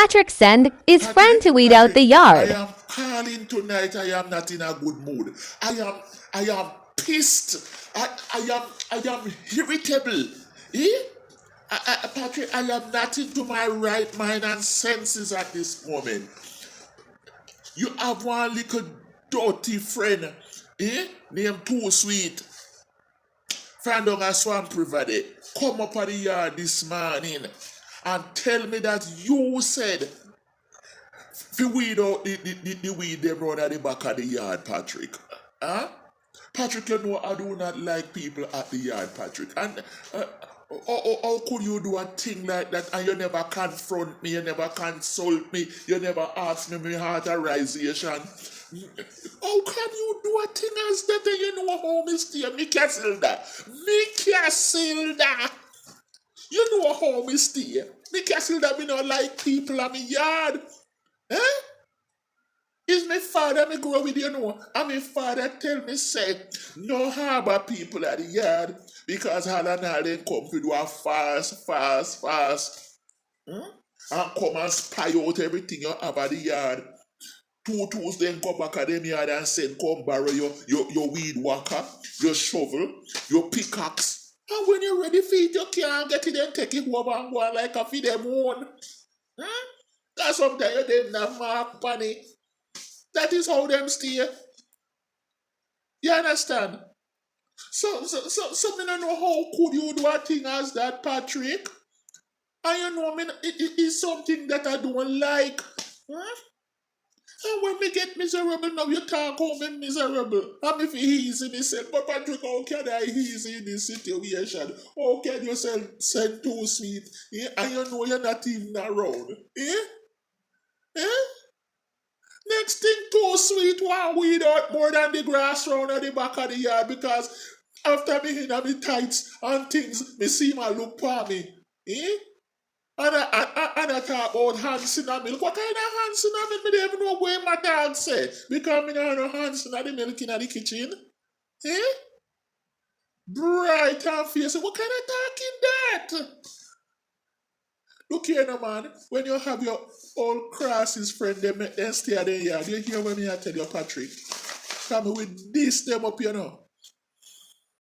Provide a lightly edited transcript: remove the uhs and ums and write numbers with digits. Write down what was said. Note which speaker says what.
Speaker 1: Patrick sent his friend to weed out
Speaker 2: Patrick,
Speaker 1: the
Speaker 2: I
Speaker 1: yard.
Speaker 2: am calling tonight. I am not in a good mood. I am pissed. I am irritable. Eh? Patrick, I am not into my right mind and senses at this moment. You have one little dirty friend, named Too Sweet, from down a swamp river there. Come up at the yard this morning and tell me that you said if you weed out the weed them round at the back of the yard, Patrick. Huh? Patrick, you know I do not like people at the yard, Patrick. And how could you do a thing like that and you never confront me, you never consult me, you never ask me my authorization? How can you do a thing as that and you know how me stay? Me Casilda. Me Casilda. You know how me stay. Me Casilda, me not like people at me yard. Eh? Is my father me grow with you know? And my father tell me say no harbor people at the yard because all and all them come to do a fast. And come and spy out everything you have at the yard. Two then come back at them yard and say come borrow your weed whacker, your shovel, your pickaxe. And when you're ready for it, you can't get it and take it over and go like a feed them own. That's sometimes you didn't have mark money. That is how them stay. You understand? So me don't know how could you do a thing as that, Patrick? And you know, me, it is something that I don't like. And when me get miserable now, you talk how me miserable. I'm if easy myself. But Patrick, how can I easy in this situation? How can you send Too Sweet? And you know you're not even around. Eh? Next thing Too Sweet want weed out more than the grass round at the back of the yard because after me in my tights and things, me see my look for me. And I talk about hands in the milk. What kind of hands in the milk? Me don't even know where my dog say. Because me don't know hands in the milk in the kitchen. Eh? Bright and fierce. What kind of talking that? Look here no man. When you have your old crosses friend, they make them stay at the yard. You hear when me I tell you, Patrick? Come with this them up, you know.